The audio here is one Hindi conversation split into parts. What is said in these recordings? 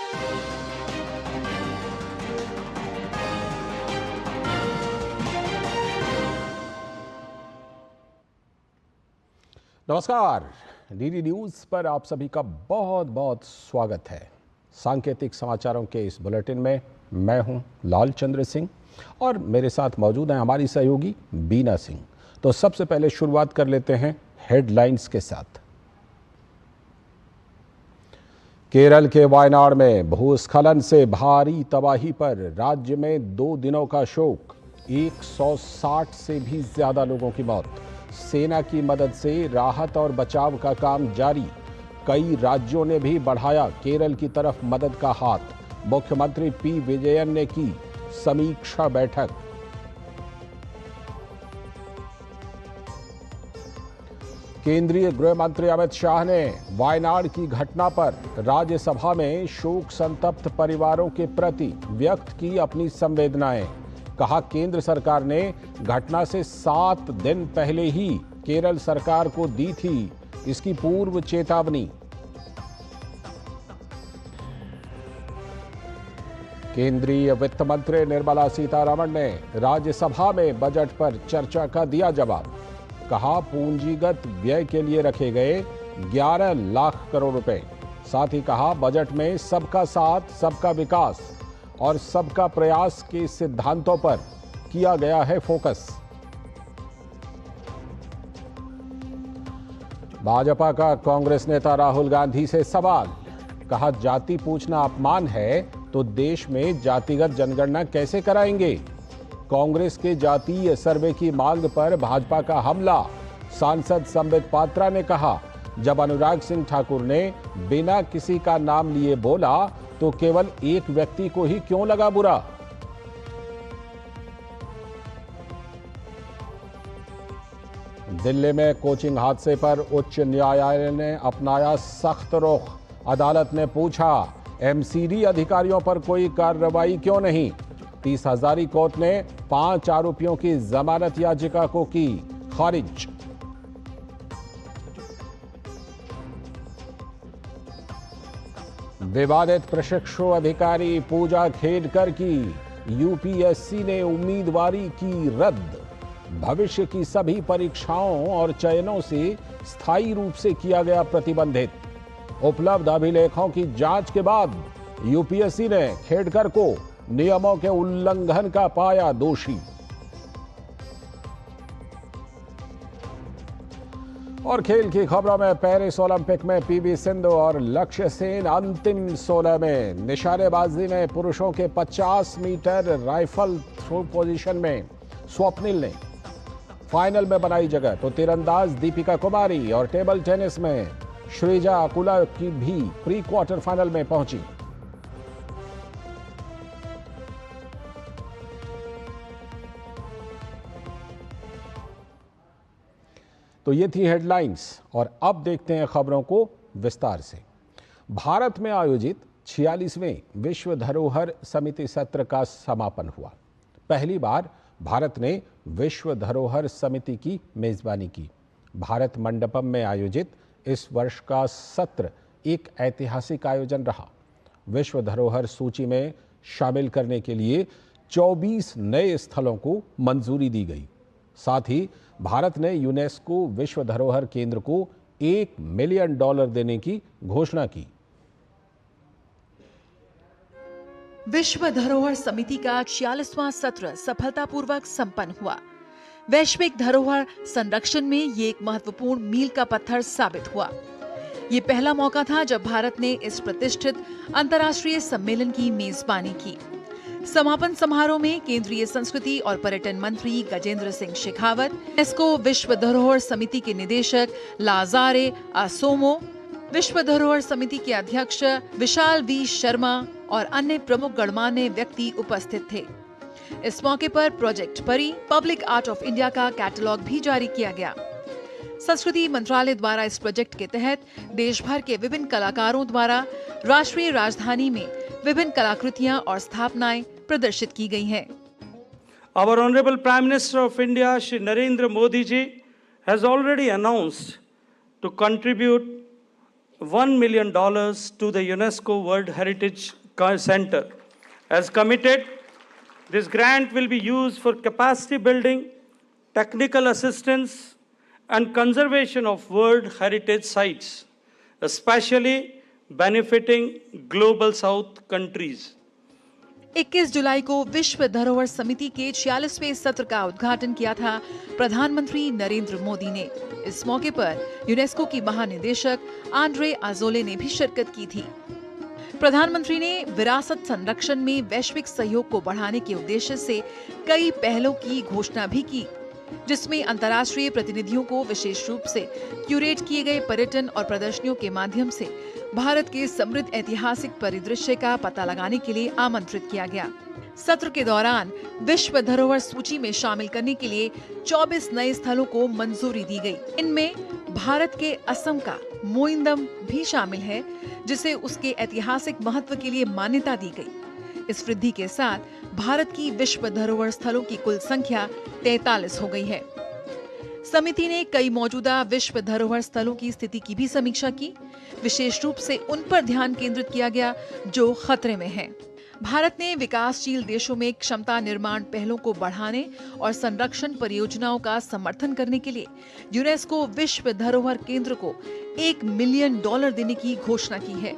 नमस्कार, डीडी न्यूज पर आप सभी का बहुत बहुत स्वागत है। सांकेतिक समाचारों के इस बुलेटिन में मैं हूं लाल चंद्र सिंह और मेरे साथ मौजूद हैं हमारी सहयोगी बीना सिंह। तो सबसे पहले शुरुआत कर लेते हैं हेडलाइंस के साथ। केरल के वायनाड में भूस्खलन से भारी तबाही पर राज्य में 2 दिनों का शोक, 160 से भी ज्यादा लोगों की मौत। सेना की मदद से राहत और बचाव का काम जारी। कई राज्यों ने भी बढ़ाया केरल की तरफ मदद का हाथ। मुख्यमंत्री पी विजयन ने की समीक्षा बैठक। केंद्रीय गृह मंत्री अमित शाह ने वायनाड की घटना पर राज्यसभा में शोक संतप्त परिवारों के प्रति व्यक्त की अपनी संवेदनाएं। कहा, केंद्र सरकार ने घटना से 7 दिन पहले ही केरल सरकार को दी थी इसकी पूर्व चेतावनी। केंद्रीय वित्त मंत्री निर्मला सीतारमण ने राज्यसभा में बजट पर चर्चा का दिया जवाब। कहा, पूंजीगत व्यय के लिए रखे गए 11 लाख करोड़ रुपए। साथ ही कहा, बजट में सबका साथ, सबका विकास और सबका प्रयास के सिद्धांतों पर किया गया है फोकस। भाजपा का कांग्रेस नेता राहुल गांधी से सवाल। कहा, जाति पूछना अपमान है तो देश में जातिगत जनगणना कैसे कराएंगे। कांग्रेस के जातीय सर्वे की मांग पर भाजपा का हमला। सांसद संबित पात्रा ने कहा, जब अनुराग सिंह ठाकुर ने बिना किसी का नाम लिए बोला तो केवल एक व्यक्ति को ही क्यों लगा बुरा। दिल्ली में कोचिंग हादसे पर उच्च न्यायालय ने अपनाया सख्त रुख। अदालत ने पूछा, एमसीडी अधिकारियों पर कोई कार्रवाई क्यों नहीं। 30 हजारी कोर्ट ने 5 आरोपियों की जमानत याचिका को की खारिज। विवादित प्रशिक्षु अधिकारी पूजा खेडकर की यूपीएससी ने उम्मीदवारी की रद्द। भविष्य की सभी परीक्षाओं और चयनों से स्थायी रूप से किया गया प्रतिबंधित। उपलब्ध अभिलेखों की जांच के बाद यूपीएससी ने खेडकर को नियमों के उल्लंघन का पाया दोषी। और खेल की खबरों में पेरिस ओलंपिक में पीवी सिंधु और लक्ष्य सेन अंतिम 16 में। निशानेबाजी में पुरुषों के 50 मीटर राइफल थ्रो पोजीशन में स्वप्निल ने फाइनल में बनाई जगह, तो तीरंदाज दीपिका कुमारी और टेबल टेनिस में श्रीजा अकुला की भी प्री क्वार्टर फाइनल में पहुंची। तो ये थी हेडलाइंस और अब देखते हैं खबरों को विस्तार से। भारत में आयोजित 46वें विश्व धरोहर समिति सत्र का समापन हुआ। पहली बार भारत ने विश्व धरोहर समिति की मेजबानी की। भारत मंडपम में आयोजित इस वर्ष का सत्र एक ऐतिहासिक आयोजन रहा। विश्व धरोहर सूची में शामिल करने के लिए 24 नए स्थलों को मंजूरी दी गई। साथ ही भारत ने यूनेस्को विश्व धरोहर केंद्र को $1 मिलियन देने की घोषणा की। विश्व धरोहर समिति का 46वां सत्र सफलतापूर्वक संपन्न हुआ। वैश्विक धरोहर संरक्षण में ये एक महत्वपूर्ण मील का पत्थर साबित हुआ। ये पहला मौका था जब भारत ने इस प्रतिष्ठित अंतर्राष्ट्रीय सम्मेलन की मेजबानी की। समापन समारोह में केंद्रीय संस्कृति और पर्यटन मंत्री गजेंद्र सिंह शेखावत, यूनेस्को विश्व धरोहर समिति के निदेशक लाजारे आसोमो, विश्व धरोहर समिति के अध्यक्ष विशाल वी शर्मा और अन्य प्रमुख गणमान्य व्यक्ति उपस्थित थे। इस मौके पर प्रोजेक्ट परी पब्लिक आर्ट ऑफ इंडिया का कैटलॉग भी जारी किया गया। संस्कृति मंत्रालय द्वारा इस प्रोजेक्ट के तहत देश भर के विभिन्न कलाकारों द्वारा राष्ट्रीय राजधानी में विभिन्न कलाकृतियां और स्थापनाएं प्रदर्शित की गई हैं। Our Honorable Prime Minister of India, Shri Narendra Modi ji, has already announced to contribute $1 million to the UNESCO World Heritage Center has committed. This grant will be used for capacity building, technical assistance, and conservation of World Heritage Sites, especially benefiting Global South countries. 21 जुलाई को विश्व धरोहर समिति के 46वें सत्र का उद्घाटन किया था प्रधानमंत्री नरेंद्र मोदी ने। इस मौके पर यूनेस्को की महानिदेशक आंद्रे अजोले ने भी शिरकत की थी। प्रधानमंत्री ने विरासत संरक्षण में वैश्विक सहयोग को बढ़ाने के उद्देश्य से कई पहलों की घोषणा भी की, जिसमें अंतर्राष्ट्रीय प्रतिनिधियों को विशेष रूप से क्यूरेट किए गए पर्यटन और प्रदर्शनियों के माध्यम से भारत के समृद्ध ऐतिहासिक परिदृश्य का पता लगाने के लिए आमंत्रित किया गया। सत्र के दौरान विश्व धरोहर सूची में शामिल करने के लिए 24 नए स्थलों को मंजूरी दी गई। इनमें भारत के असम का मोइंदम भी शामिल है, जिसे उसके ऐतिहासिक महत्व के लिए मान्यता दी गई। इस वृद्धि के साथ भारत की विश्व धरोहर स्थलों की कुल संख्या 43 हो गई है। समिति ने कई मौजूदा विश्व धरोहर स्थलों की स्थिति की भी समीक्षा की। विशेष रूप से उन पर ध्यान केंद्रित किया गया जो खतरे में हैं। भारत ने विकासशील देशों में क्षमता निर्माण पहलों को बढ़ाने और संरक्षण परियोजनाओं का समर्थन करने के लिए यूनेस्को विश्व धरोहर केंद्र को $1 मिलियन देने की घोषणा की है।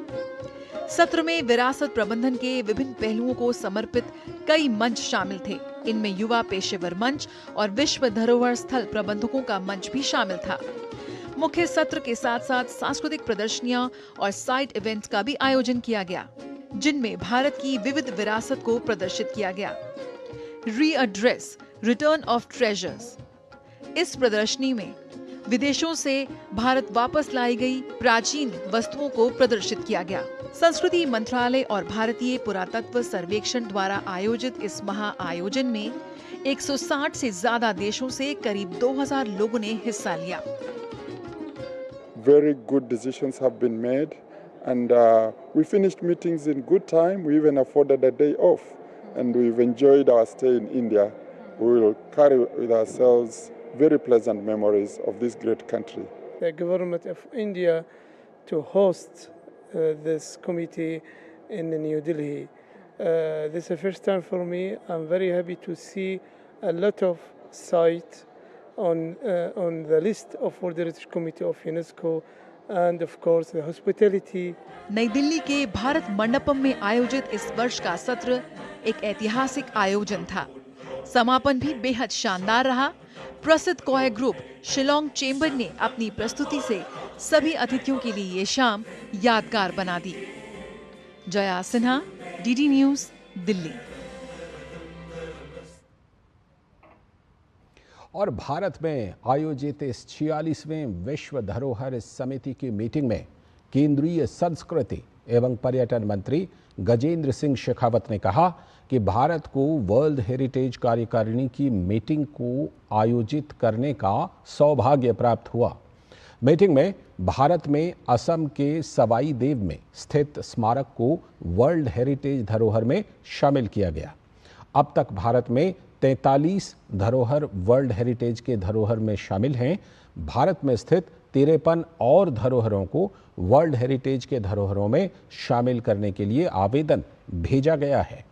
सत्र में विरासत प्रबंधन के विभिन्न पहलुओं को समर्पित कई मंच शामिल थे। इनमें युवा पेशेवर मंच और विश्व धरोहर स्थल प्रबंधकों का मंच भी शामिल था। मुख्य सत्र के साथ साथ सांस्कृतिक प्रदर्शनियां और साइड इवेंट्स का भी आयोजन किया गया, जिनमें भारत की विविध विरासत को प्रदर्शित किया गया। रीएड्रेस रिटर्न ऑफ ट्रेजर्स, इस प्रदर्शनी में विदेशों से भारत वापस लाई गई प्राचीन वस्तुओं को प्रदर्शित किया गया। संस्कृति मंत्रालय और भारतीय पुरातत्व सर्वेक्षण द्वारा आयोजित इस महा आयोजन में 160 से ज्यादा देशों से करीब 2000 लोगों ने हिस्सा लिया। Very good decisions have been made, and we finished meetings in good time. We even afforded a day off, and we've enjoyed our stay in India. We will carry with ourselves very pleasant memories of this great country. The government of India to host this committee in New Delhi. This is the first time for me. I'm very happy to see a lot of sites on the list of World Heritage Committee of UNESCO, and of course the hospitality. नई दिल्ली के भारत मंडपम में आयोजित इस वर्ष का सत्र एक ऐतिहासिक आयोजन था। समापन भी बेहद शानदार रहा। प्रसिद्ध कोय ग्रुप शिलोंग चेंबर ने अपनी प्रस्तुति से सभी अतिथियों के लिए ये शाम यादगार बना दी। Jaya Sinha, DD news, Delhi. और भारत में आयोजित इस 46वें विश्व धरोहर समिति की मीटिंग में केंद्रीय संस्कृति एवं पर्यटन मंत्री गजेंद्र सिंह शेखावत ने कहा कि भारत को वर्ल्ड हेरिटेज कार्यकारिणी की मीटिंग को आयोजित करने का सौभाग्य प्राप्त हुआ। मीटिंग में भारत में असम के सवाई देव में स्थित स्मारक को वर्ल्ड हेरिटेज धरोहर में शामिल किया गया। अब तक भारत में 43 धरोहर वर्ल्ड हेरिटेज के धरोहर में शामिल हैं। भारत में स्थित 53 और धरोहरों को वर्ल्ड हेरिटेज के धरोहरों में शामिल करने के लिए आवेदन भेजा गया है।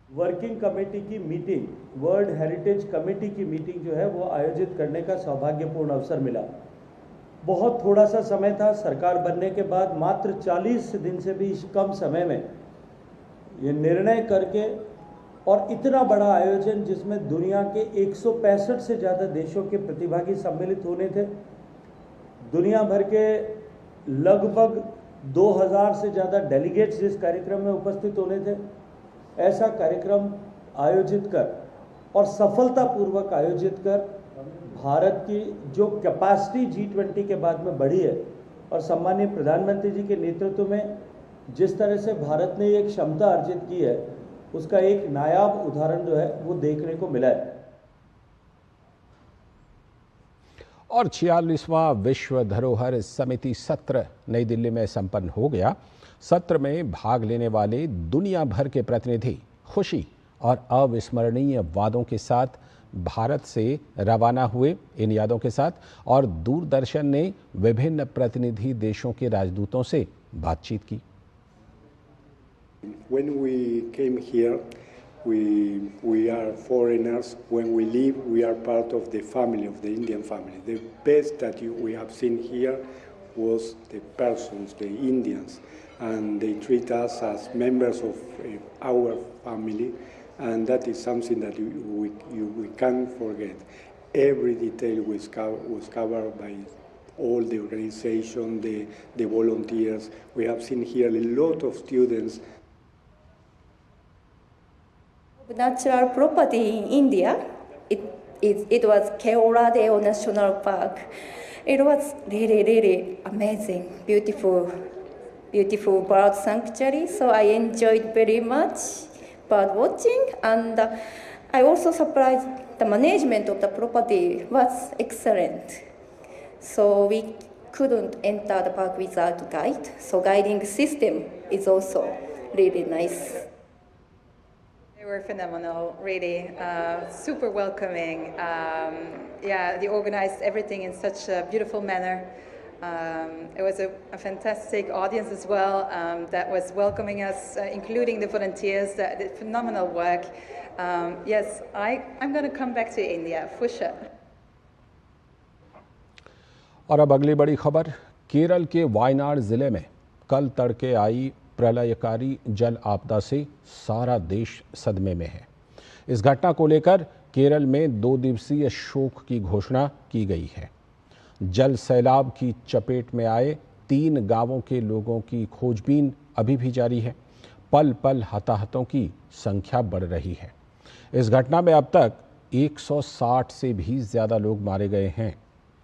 वर्किंग कमेटी की मीटिंग, वर्ल्ड हेरिटेज कमेटी की मीटिंग जो है वो आयोजित करने का सौभाग्यपूर्ण अवसर मिला। बहुत थोड़ा सा समय था, सरकार बनने के बाद मात्र 40 दिन से भी कम समय में ये निर्णय करके, और इतना बड़ा आयोजन जिसमें दुनिया के 165 से ज़्यादा देशों के प्रतिभागी सम्मिलित होने थे। दुनिया भर के लगभग 2000 से ज़्यादा डेलीगेट्स इस कार्यक्रम में उपस्थित होने थे। ऐसा कार्यक्रम आयोजित कर और सफलतापूर्वक आयोजित कर भारत की जो कैपेसिटी G20 के बाद में बढ़ी है, और सम्मानीय प्रधानमंत्री जी के नेतृत्व में जिस तरह से भारत ने एक क्षमता अर्जित की है, उसका एक नायाब उदाहरण जो है वो देखने को मिला है। और 46वां विश्व धरोहर समिति सत्र नई दिल्ली में संपन्न हो गया। सत्र में भाग लेने वाले दुनिया भर के प्रतिनिधि खुशी और अविस्मरणीय वादों के साथ भारत से रवाना हुए। इन यादों के साथ और दूरदर्शन ने विभिन्न प्रतिनिधि देशों के राजदूतों से बातचीत की। When we came here, we are foreigners. When we leave, we are part of the family, of the Indian family. The best that we have seen here was the persons, the Indians, and they treat us as members of our family, and that is something that we can't forget. Every detail was covered by all the organization, the volunteers. We have seen here a lot of students. Natural property in India, it was Keoladeo National Park. It was really amazing, beautiful bird sanctuary. So I enjoyed very much bird watching, and I also surprised the management of the property was excellent. So we couldn't enter the park without guide. So guiding system is also really nice. They were phenomenal, really, super welcoming. They organized everything in such a beautiful manner. It was a fantastic audience as well that was welcoming us, including the volunteers that did phenomenal work. Yes, I'm going to come back to India for sure. और अब अगली बड़ी खबर, केरल के वायनाड जिले में कल तड़के आई प्रलयकारी जल आपदा से सारा देश सदमे में है। इस घटना को लेकर केरल में 2 दिवसीय शोक की घोषणा की गई है। जल सैलाब की चपेट में आए 3 गांवों के लोगों की खोजबीन अभी भी जारी है। पल पल हताहतों की संख्या बढ़ रही है। इस घटना में अब तक 160 से भी ज़्यादा लोग मारे गए हैं।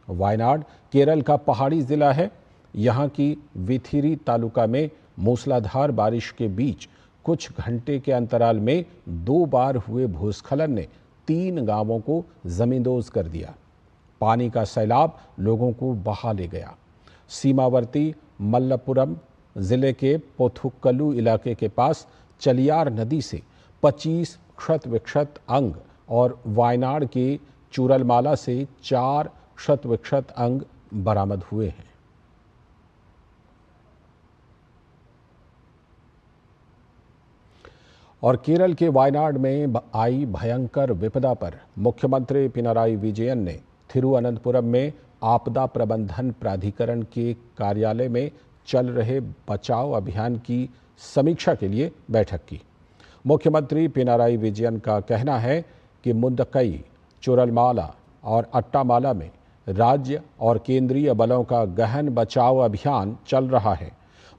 वायनाड केरल का पहाड़ी ज़िला है। यहाँ की विथिरी तालुका में मूसलाधार बारिश के बीच कुछ घंटे के अंतराल में 2 बार हुए भूस्खलन ने 3 गांवों को ज़मींदोज़ कर दिया। पानी का सैलाब लोगों को बहा ले गया। सीमावर्ती मल्लपुरम ज़िले के पोथुक्कलू इलाके के पास चलियार नदी से 25 क्षत विक्षत अंग और वायनाड के चूरलमाला से 4 क्षत विक्षत अंग बरामद हुए हैं। और केरल के वायनाड में आई भयंकर विपदा पर मुख्यमंत्री पिनराई विजयन ने थिरुवनंतपुरम में आपदा प्रबंधन प्राधिकरण के कार्यालय में चल रहे बचाव अभियान की समीक्षा के लिए बैठक की। मुख्यमंत्री पिनराई विजयन का कहना है कि मुंदकई, चूरलमाला और अट्टामाला में राज्य और केंद्रीय बलों का गहन बचाव अभियान चल रहा है।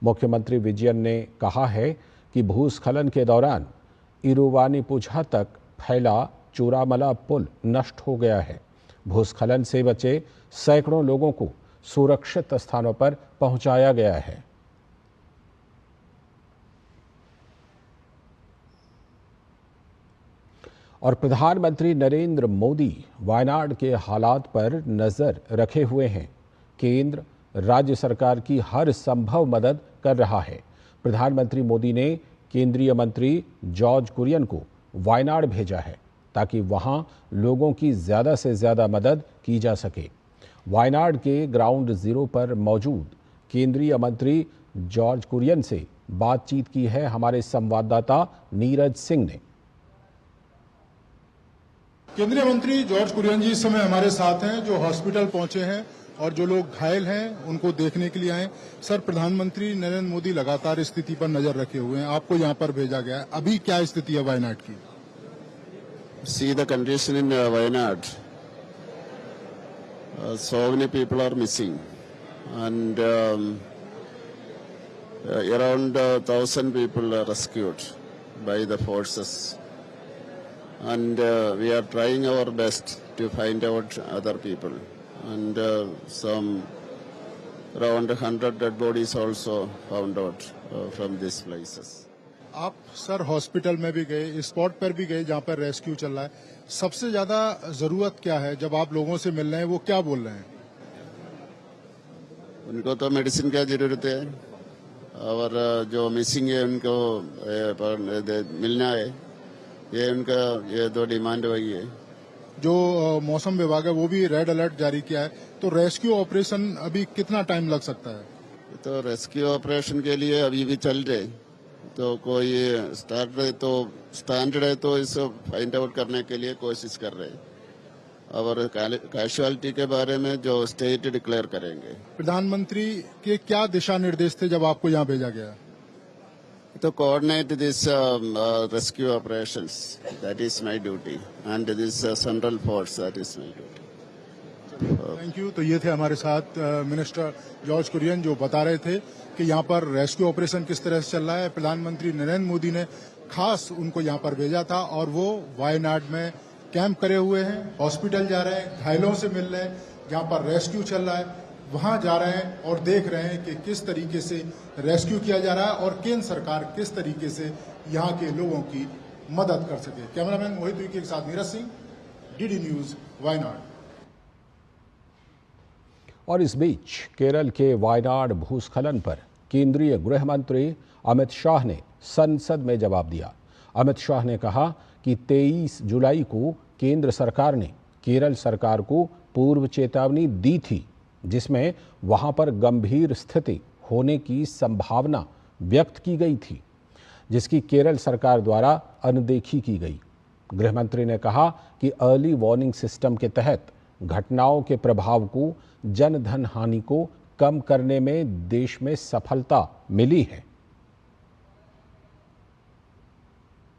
मुख्यमंत्री विजयन ने कहा है कि भूस्खलन के दौरान इरुवानीपुझा तक फैला चूरामला पुल नष्ट हो गया है। भूस्खलन से बचे सैकड़ों लोगों को सुरक्षित स्थानों पर पहुंचाया गया है। और प्रधानमंत्री नरेंद्र मोदी वायनाड के हालात पर नज़र रखे हुए हैं। केंद्र राज्य सरकार की हर संभव मदद कर रहा है। प्रधानमंत्री मोदी ने केंद्रीय मंत्री जॉर्ज कुरियन को वायनाड भेजा है ताकि वहां लोगों की ज़्यादा से ज़्यादा मदद की जा सके। वायनाड के ग्राउंड ज़ीरो पर मौजूद केंद्रीय मंत्री जॉर्ज कुरियन से बातचीत की है हमारे संवाददाता नीरज सिंह ने। केंद्रीय मंत्री जॉर्ज कुरियन जी इस समय हमारे साथ हैं, जो हॉस्पिटल पहुंचे हैं और जो लोग घायल हैं उनको देखने के लिए आए। सर, प्रधानमंत्री नरेंद्र मोदी लगातार स्थिति पर नजर रखे हुए हैं, आपको यहां पर भेजा गया है। अभी क्या स्थिति है वायनाड की? See the condition in Wayanad. So many people are missing, and around 1,000 people are rescued by the forces. And we are trying our best to find out other people. And some around 100 dead bodies also found out from these places. आप सर हॉस्पिटल में भी गए, स्पॉट पर भी गए जहां पर रेस्क्यू चल रहा है। सबसे ज्यादा जरूरत क्या है? जब आप लोगों से मिल रहे हैं वो क्या बोल रहे हैं? उनको तो मेडिसिन का जरूरत है और जो मिसिंग है उनको मिलना है। ये उनका ये 2 डिमांड वही है। जो मौसम विभाग है वो भी रेड अलर्ट जारी किया है, तो रेस्क्यू ऑपरेशन अभी कितना टाइम लग सकता है? तो रेस्क्यू ऑपरेशन के लिए अभी भी चल रहे तो कोई स्टैंडर्ड है तो इसको फाइंड आउट करने के लिए कोशिश कर रहे हैं, और कैजुअलिटी के बारे में जो स्टेट डिक्लेयर करेंगे। प्रधानमंत्री के क्या दिशा निर्देश थे जब आपको यहाँ भेजा गया? To coordinate this rescue operations, that is my duty, and this central force, that is my duty. Thank you. तो ये थे हमारे साथ मिनिस्टर जॉर्ज कुरियन, जो बता रहे थे कि यहाँ पर रेस्क्यू ऑपरेशन किस तरह से चल रहा है। प्रधानमंत्री नरेंद्र मोदी ने खास उनको यहाँ पर भेजा था और वो वायनाड में कैंप करे हुए हैं, हॉस्पिटल जा रहे हैं, घायलों से मिल रहे हैं, जहाँ पर रेस्क्यू चल रहा है वहां जा रहे हैं और देख रहे हैं कि किस तरीके से रेस्क्यू किया जा रहा है और केंद्र सरकार किस तरीके से यहाँ के लोगों की मदद कर सके। कैमरामैन मोहित विकी के साथ नीरज सिंह, डीडी न्यूज, वायनाड। और इस बीच केरल के वायनाड भूस्खलन पर केंद्रीय गृह मंत्री अमित शाह ने संसद में जवाब दिया। अमित शाह ने कहा कि 23 जुलाई को केंद्र सरकार ने केरल सरकार को पूर्व चेतावनी दी थी, जिसमें वहां पर गंभीर स्थिति होने की संभावना व्यक्त की गई थी, जिसकी केरल सरकार द्वारा अनदेखी की गई। गृह मंत्री ने कहा कि अर्ली वार्निंग सिस्टम के तहत घटनाओं के प्रभाव को, जन धन हानि को कम करने में देश में सफलता मिली है।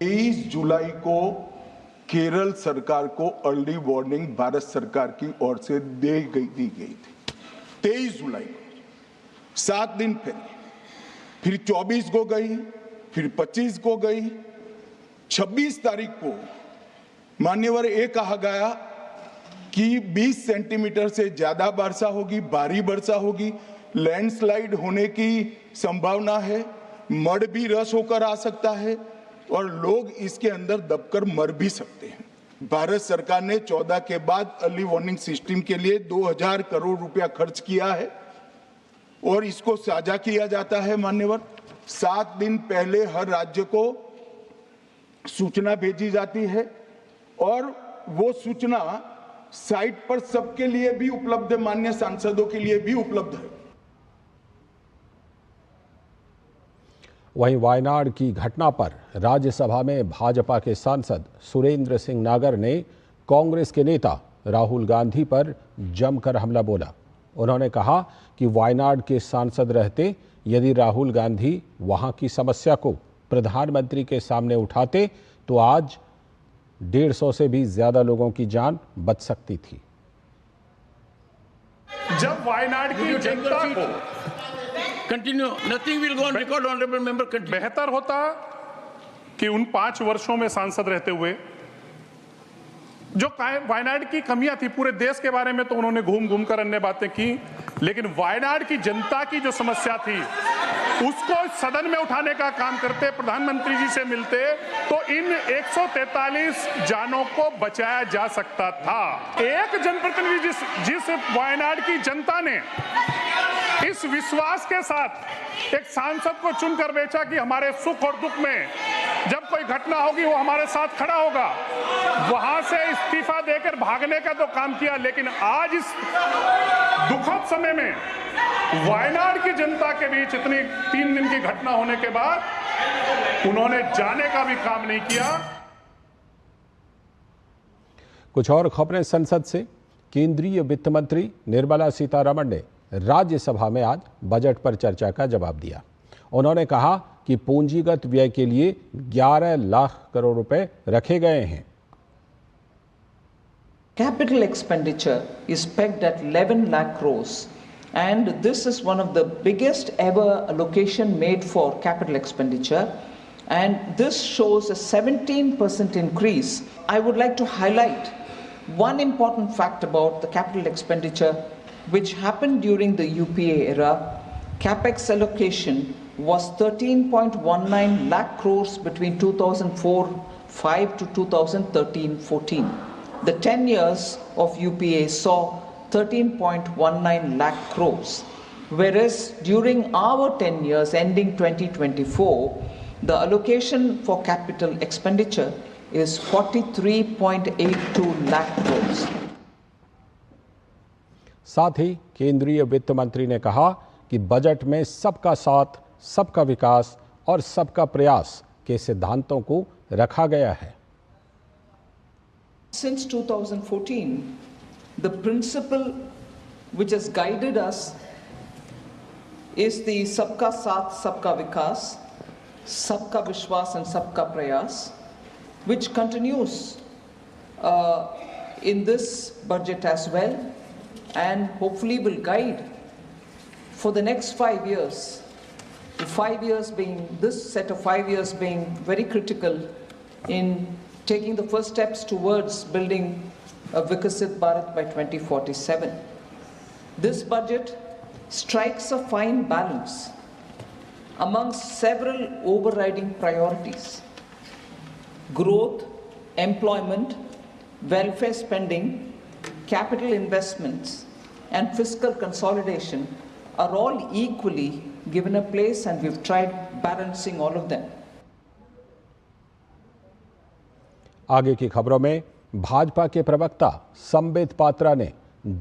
23 जुलाई को केरल सरकार को अर्ली वार्निंग भारत सरकार की ओर से दी गई थी। 23 जुलाई को 7 दिन फिर 24 को गई, फिर 25 को गई, 26 तारीख को मान्यवर ये कहा गया कि 20 सेंटीमीटर से ज्यादा वर्षा होगी, भारी वर्षा होगी, लैंडस्लाइड होने की संभावना है, मड भी रस होकर आ सकता है और लोग इसके अंदर दबकर मर भी सकते हैं। भारत सरकार ने 14 के बाद अर्ली वार्निंग सिस्टम के लिए 2000 करोड़ रुपया खर्च किया है और इसको साझा किया जाता है। मान्यवर, 7 दिन पहले हर राज्य को सूचना भेजी जाती है और वो सूचना साइट पर सबके लिए भी उपलब्ध है, मान्य सांसदों के लिए भी उपलब्ध है। वहीं वायनाड की घटना पर राज्यसभा में भाजपा के सांसद सुरेंद्र सिंह नागर ने कांग्रेस के नेता राहुल गांधी पर जमकर हमला बोला। उन्होंने कहा कि वायनाड के सांसद रहते यदि राहुल गांधी वहां की समस्या को प्रधानमंत्री के सामने उठाते तो आज 150 से भी ज्यादा लोगों की जान बच सकती थी। जब वायनाड की जनता को continue, nothing will go on record, honourable member continue. बेहतर होता कि उन 5 वर्षों में सांसद रहते हुए जो वायनाड की कमियां थी, पूरे देश के बारे में तो उन्होंने घूम घूम कर अन्य बातें की, लेकिन वायनाड की जनता की जो समस्या थी उसको सदन में उठाने का काम करते, प्रधानमंत्री जी से मिलते तो इन 143 जानों को बचाया जा सकता था। एक जनप्रतिनिधि जिस वायनाड की जनता ने इस विश्वास के साथ एक सांसद को चुनकर बेचा कि हमारे सुख और दुख में जब कोई घटना होगी वो हमारे साथ खड़ा होगा, वहां से इस्तीफा देकर भागने का तो काम किया, लेकिन आज इस दुखद समय में वायनाड की जनता के बीच इतनी 3 दिन की घटना होने के बाद उन्होंने जाने का भी काम नहीं किया। कुछ और खबरें संसद से। केंद्रीय वित्त मंत्री निर्मला सीतारमण ने राज्यसभा में आज बजट पर चर्चा का जवाब दिया। उन्होंने कहा कि पूंजीगत व्यय के लिए 11 लाख करोड़ रुपए रखे गए हैं। Capital expenditure is pegged at 11 lakh crores, and this is one of the biggest ever allocation made for capital expenditure, and this shows a 17% increase. I would like to highlight one important fact about the capital expenditure which happened during the UPA era. Capex allocation was 13.19 lakh crores between 2004-5 to 2013-14. The 10 years of UPA saw 13.19 lakh crores, whereas during our 10 years ending 2024, the allocation for capital expenditure is 43.82 lakh crores. साथ ही केंद्रीय वित्त मंत्री ने कहा कि बजट में सबका साथ, सबका विकास और सबका प्रयास के सिद्धांतों को रखा गया है। Since 2014, the principle which has guided us is the Sabka Saath, Sabka Vikas, Sabka Vishwas and Sabka Prayas, which continues in this budget as well, and hopefully will guide for the next 5 years. The 5 years being, this set of 5 years being very critical in taking the first steps towards building a Vikasit Bharat by 2047. This budget strikes a fine balance amongst several overriding priorities. Growth, employment, welfare spending, capital investments, and fiscal consolidation are all equally given a place, and we've tried balancing all of them. आगे की खबरों में भाजपा के प्रवक्ता संबित पात्रा ने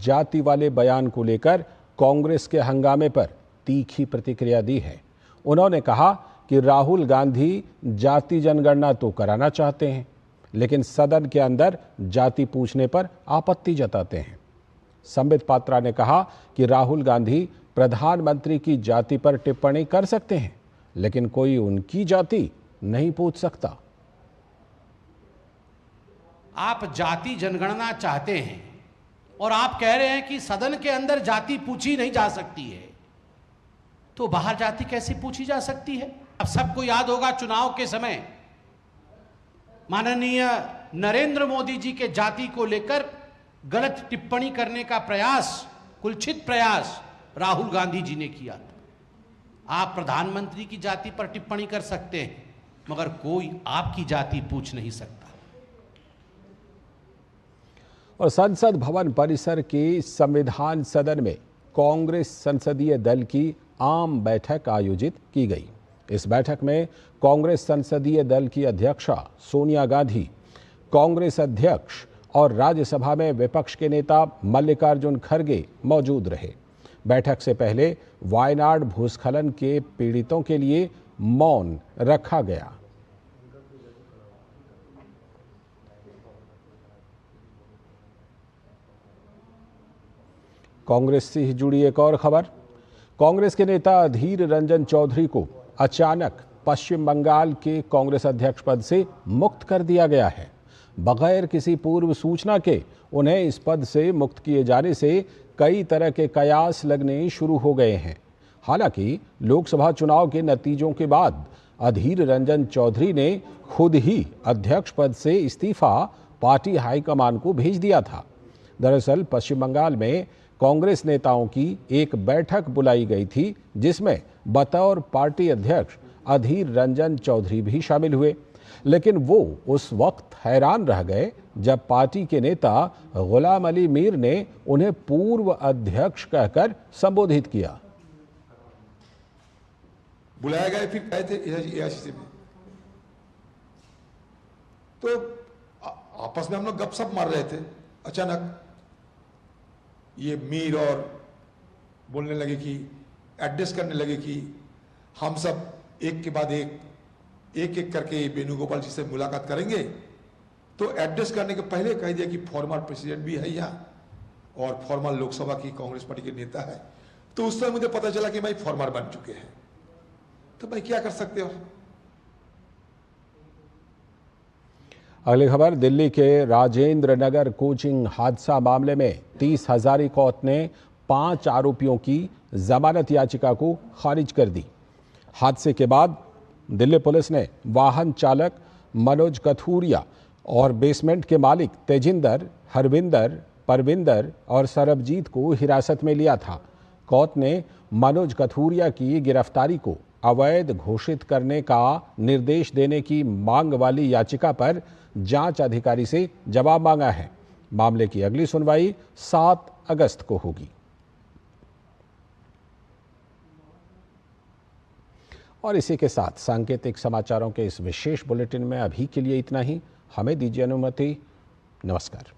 जाति वाले बयान को लेकर कांग्रेस के हंगामे पर तीखी प्रतिक्रिया दी है। उन्होंने कहा कि राहुल गांधी जाति जनगणना तो कराना चाहते हैं, लेकिन सदन के अंदर जाति पूछने पर आपत्ति जताते हैं। संबित पात्रा ने कहा कि राहुल गांधी प्रधानमंत्री की जाति पर टिप्पणी कर सकते हैं, लेकिन कोई उनकी जाति नहीं पूछ सकता। आप जाति जनगणना चाहते हैं और आप कह रहे हैं कि सदन के अंदर जाति पूछी नहीं जा सकती है, तो बाहर जाति कैसे पूछी जा सकती है? अब सबको याद होगा चुनाव के समय माननीय नरेंद्र मोदी जी के जाति को लेकर गलत टिप्पणी करने का प्रयास, कुलछित प्रयास राहुल गांधी जी ने किया था। आप प्रधानमंत्री की जाति पर टिप्पणी कर सकते हैं, मगर कोई आपकी जाति पूछ नहीं सकता। और संसद भवन परिसर के संविधान सदन में कांग्रेस संसदीय दल की आम बैठक आयोजित की गई। इस बैठक में कांग्रेस संसदीय दल की अध्यक्षा सोनिया गांधी, कांग्रेस अध्यक्ष और राज्यसभा में विपक्ष के नेता मल्लिकार्जुन खड़गे मौजूद रहे। बैठक से पहले वायनाड भूस्खलन के पीड़ितों के लिए मौन रखा गया। कांग्रेस से जुड़ी एक और खबर। कांग्रेस के नेता अधीर रंजन चौधरी को अचानक पश्चिम बंगाल के कांग्रेस अध्यक्ष पद से मुक्त कर दिया गया है। बगैर किसी पूर्व सूचना के उन्हें इस पद से मुक्त किए जाने से कई तरह के कयास लगने शुरू हो गए हैं। हालांकि लोकसभा चुनाव के नतीजों के बाद अधीर रंजन चौधरी ने खुद ही अध्यक्ष पद से इस्तीफा पार्टी हाईकमान को भेज दिया था। दरअसल पश्चिम बंगाल में कांग्रेस नेताओं की एक बैठक बुलाई गई थी, जिसमें बतौर पार्टी अध्यक्ष अधीर रंजन चौधरी भी शामिल हुए, लेकिन वो उस वक्त हैरान रह गए जब पार्टी के नेता गुलाम अली मीर ने उन्हें पूर्व अध्यक्ष कहकर संबोधित किया। बुलाया गया, फिर गए थे एआईसीसी में, तो आपस में हम लोग गपशप मार रहे थे। अचानक ये मीर और बोलने लगे कि एड्रेस करने लगे कि हम सब एक के बाद एक करके वेणुगोपाल जी से मुलाकात करेंगे। तो एड्रेस करने के पहले कह दिया कि फॉर्मर प्रेसिडेंट भी है यहाँ और फॉर्मर लोकसभा की कांग्रेस पार्टी के नेता है। तो उस समय मुझे पता चला कि भाई फॉर्मर बन चुके हैं, तो भाई क्या कर सकते हो। अगली खबर, दिल्ली के राजेंद्र नगर कोचिंग हादसा मामले में 30 हजारी कोर्ट ने 5 आरोपियों की जमानत याचिका को खारिज कर दी। हादसे के बाद दिल्ली पुलिस ने वाहन चालक मनोज कथूरिया और बेसमेंट के मालिक तेजिंदर, हरविंदर, परविंदर और सरबजीत को हिरासत में लिया था। कोर्ट ने मनोज कथूरिया की गिरफ्तारी को अवैध घोषित करने का निर्देश देने की मांग वाली याचिका पर जांच अधिकारी से जवाब मांगा है। मामले की अगली सुनवाई 7 अगस्त को होगी। और इसी के साथ सांकेतिक समाचारों के इस विशेष बुलेटिन में अभी के लिए इतना ही। हमें दीजिए अनुमति। नमस्कार।